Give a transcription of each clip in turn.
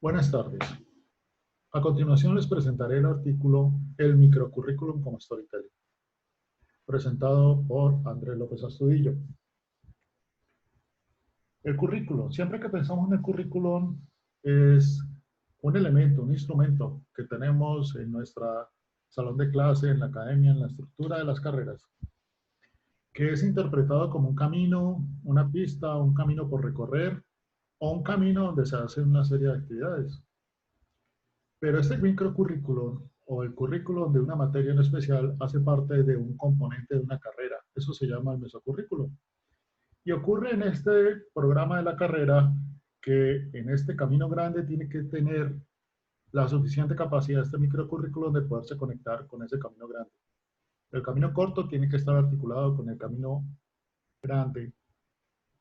Buenas tardes. A continuación les presentaré el artículo El microcurrículum como storytelling, presentado por Andrés López Astudillo. El currículum. Siempre que pensamos en el currículum es un elemento, un instrumento que tenemos en nuestra salón de clase, en la academia, en la estructura de las carreras, que es interpretado como un camino, una pista, un camino por recorrer o un camino donde se hacen una serie de actividades. Pero este microcurrículum o el currículum de una materia en especial hace parte de un componente de una carrera. Eso se llama el mesocurrículum. Y ocurre en este programa de la carrera que en este camino grande tiene que tener la suficiente capacidad este microcurrículum de poderse conectar con ese camino grande. El camino corto tiene que estar articulado con el camino grande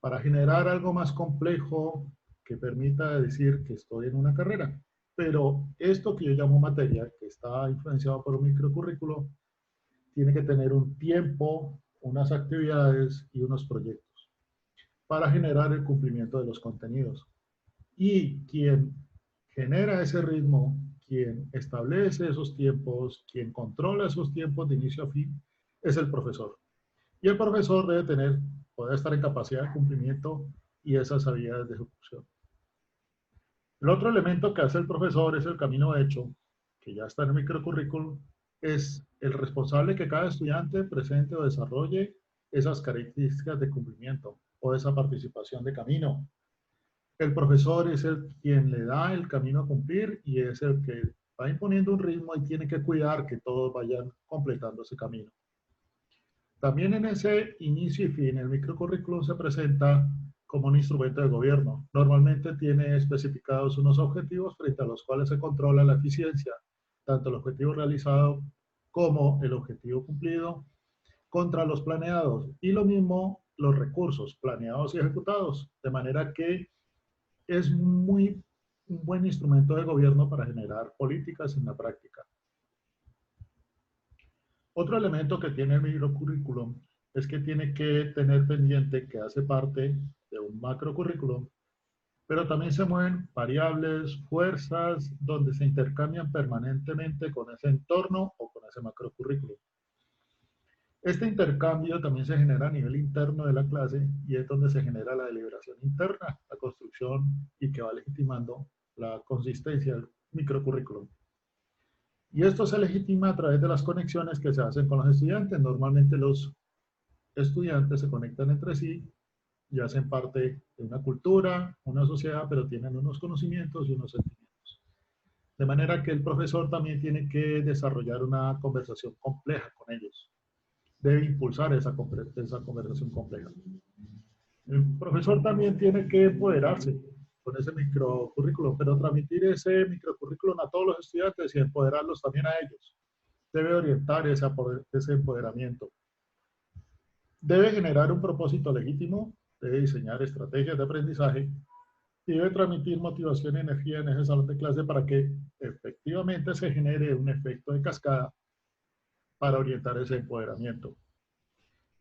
para generar algo más complejo que permita decir que estoy en una carrera. Pero esto que yo llamo materia, que está influenciado por un microcurrículo, tiene que tener un tiempo, unas actividades y unos proyectos para generar el cumplimiento de los contenidos. Y quien genera ese ritmo, quien establece esos tiempos, quien controla esos tiempos de inicio a fin, es el profesor. Y el profesor debe poder estar en capacidad de cumplimiento y esas habilidades de ejecución. El otro elemento que hace el profesor es el camino hecho, que ya está en el microcurrículum, es el responsable que cada estudiante presente o desarrolle esas características de cumplimiento o esa participación de camino. El profesor es el quien le da el camino a cumplir y es el que va imponiendo un ritmo y tiene que cuidar que todos vayan completando ese camino. También en ese inicio y fin, el microcurrículum se presenta como un instrumento de gobierno. Normalmente tiene especificados unos objetivos frente a los cuales se controla la eficiencia, tanto el objetivo realizado como el objetivo cumplido, contra los planeados y lo mismo los recursos planeados y ejecutados, de manera que es un buen instrumento de gobierno para generar políticas en la práctica. Otro elemento que tiene el microcurrículum es que tiene que tener pendiente que hace parte de un macrocurrículum, pero también se mueven variables, fuerzas, donde se intercambian permanentemente con ese entorno o con ese macrocurrículum. Este intercambio también se genera a nivel interno de la clase y es donde se genera la deliberación interna, la construcción y que va legitimando la consistencia del microcurrículum. Y esto se legitima a través de las conexiones que se hacen con los estudiantes. Normalmente los estudiantes se conectan entre sí y hacen parte de una cultura, una sociedad, pero tienen unos conocimientos y unos sentimientos. De manera que el profesor también tiene que desarrollar una conversación compleja con ellos. Debe impulsar esa conversación compleja. El profesor también tiene que empoderarse con ese microcurrículum, pero transmitir ese microcurrículum a todos los estudiantes y empoderarlos también a ellos. Debe orientar ese empoderamiento. Debe generar un propósito legítimo, debe diseñar estrategias de aprendizaje y debe transmitir motivación y energía en ese salón de clase para que efectivamente se genere un efecto de cascada para orientar ese empoderamiento.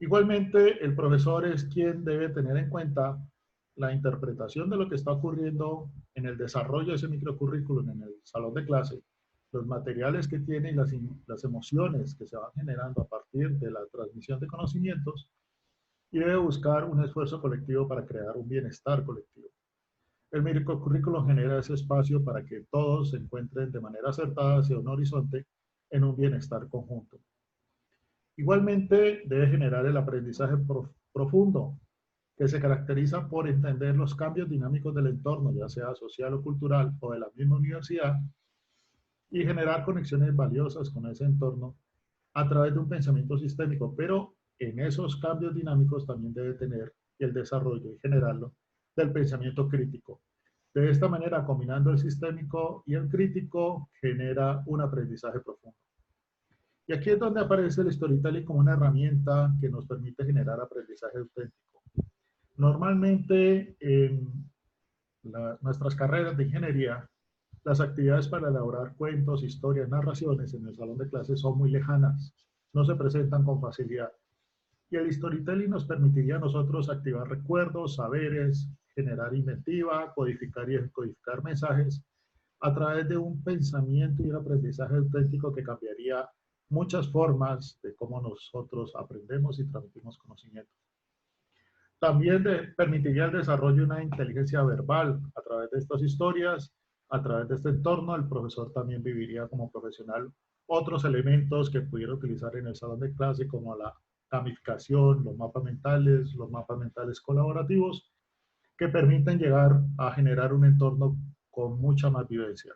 Igualmente, el profesor es quien debe tener en cuenta la interpretación de lo que está ocurriendo en el desarrollo de ese microcurrículum en el salón de clase, los materiales que tiene y las emociones que se van generando a partir de la transmisión de conocimientos y debe buscar un esfuerzo colectivo para crear un bienestar colectivo. El microcurrículum genera ese espacio para que todos se encuentren de manera acertada hacia un horizonte en un bienestar conjunto. Igualmente, debe generar el aprendizaje profundo, que se caracteriza por entender los cambios dinámicos del entorno, ya sea social o cultural o de la misma universidad, y generar conexiones valiosas con ese entorno a través de un pensamiento sistémico, pero en esos cambios dinámicos también debe tener el desarrollo y generarlo del pensamiento crítico. De esta manera, combinando el sistémico y el crítico, genera un aprendizaje profundo. Y aquí es donde aparece el storytelling como una herramienta que nos permite generar aprendizaje auténtico. Normalmente en nuestras carreras de ingeniería, las actividades para elaborar cuentos, historias, narraciones en el salón de clases son muy lejanas, no se presentan con facilidad. Y el storytelling nos permitiría a nosotros activar recuerdos, saberes, generar inventiva, codificar y decodificar mensajes a través de un pensamiento y un aprendizaje auténtico que cambiaría muchas formas de cómo nosotros aprendemos y transmitimos conocimiento. También permitiría el desarrollo de una inteligencia verbal a través de estas historias, a través de este entorno. El profesor también viviría como profesional otros elementos que pudiera utilizar en el salón de clase, como la gamificación, los mapas mentales colaborativos, que permiten llegar a generar un entorno con mucha más vivencia.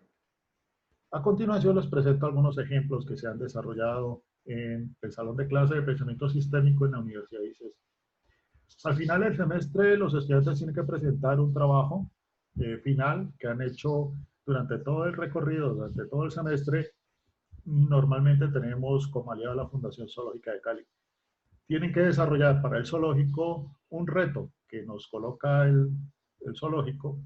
A continuación les presento algunos ejemplos que se han desarrollado en el salón de clase de pensamiento sistémico en la Universidad de ICES. Al final del semestre, los estudiantes tienen que presentar un trabajo final que han hecho durante todo el recorrido, durante todo el semestre. Normalmente tenemos como aliado a la Fundación Zoológica de Cali. Tienen que desarrollar para el zoológico un reto que nos coloca el zoológico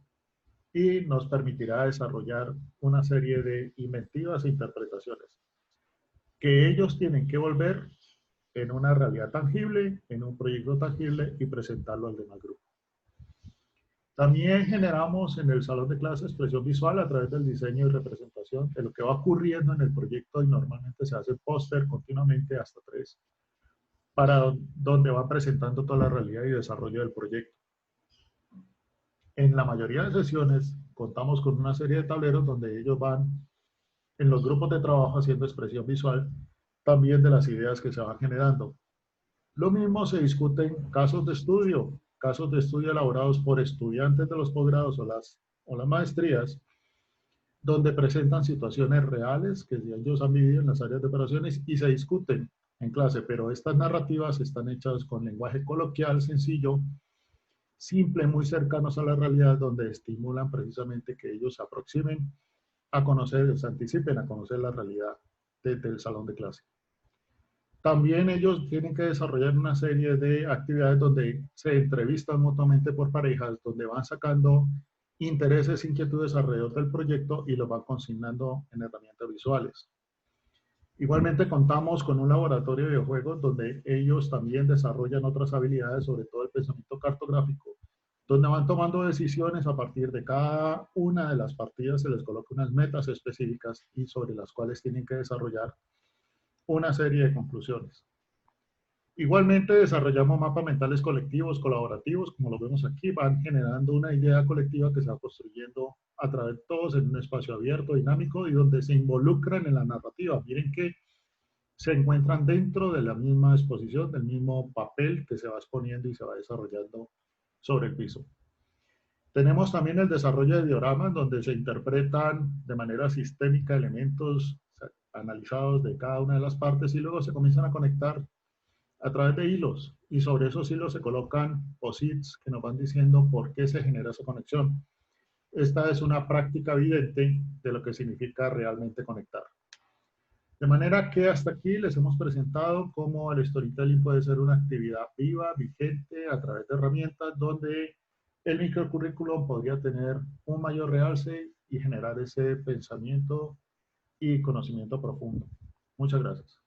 y nos permitirá desarrollar una serie de inventivas e interpretaciones que ellos tienen que volver en una realidad tangible, en un proyecto tangible y presentarlo al demás grupo. También generamos en el salón de clase expresión visual a través del diseño y representación de lo que va ocurriendo en el proyecto, y normalmente se hace póster continuamente hasta 3, para donde va presentando toda la realidad y desarrollo del proyecto. En la mayoría de sesiones contamos con una serie de tableros donde ellos van en los grupos de trabajo haciendo expresión visual también de las ideas que se van generando. Lo mismo se discute en casos de estudio elaborados por estudiantes de los posgrados o las maestrías, donde presentan situaciones reales que ellos han vivido en las áreas de operaciones y se discuten en clase, pero estas narrativas están hechas con lenguaje coloquial, sencillo, simple, muy cercanos a la realidad, donde estimulan precisamente que ellos se aproximen a conocer, se anticipen a conocer la realidad desde el salón de clase. También ellos tienen que desarrollar una serie de actividades donde se entrevistan mutuamente por parejas, donde van sacando intereses, inquietudes alrededor del proyecto y los van consignando en herramientas visuales. Igualmente contamos con un laboratorio de videojuegos donde ellos también desarrollan otras habilidades, sobre todo el pensamiento cartográfico, donde van tomando decisiones a partir de cada una de las partidas, se les coloca unas metas específicas y sobre las cuales tienen que desarrollar una serie de conclusiones. Igualmente desarrollamos mapas mentales colectivos, colaborativos, como lo vemos aquí, van generando una idea colectiva que se va construyendo a través de todos en un espacio abierto, dinámico y donde se involucran en la narrativa. Miren que se encuentran dentro de la misma exposición, del mismo papel que se va exponiendo y se va desarrollando sobre el piso. Tenemos también el desarrollo de dioramas, donde se interpretan de manera sistémica elementos analizados de cada una de las partes y luego se comienzan a conectar a través de hilos, y sobre esos hilos se colocan posits que nos van diciendo por qué se genera esa conexión. Esta es una práctica evidente de lo que significa realmente conectar. De manera que hasta aquí les hemos presentado cómo el storytelling puede ser una actividad viva, vigente, a través de herramientas donde el microcurrículum podría tener un mayor realce y generar ese pensamiento y conocimiento profundo. Muchas gracias.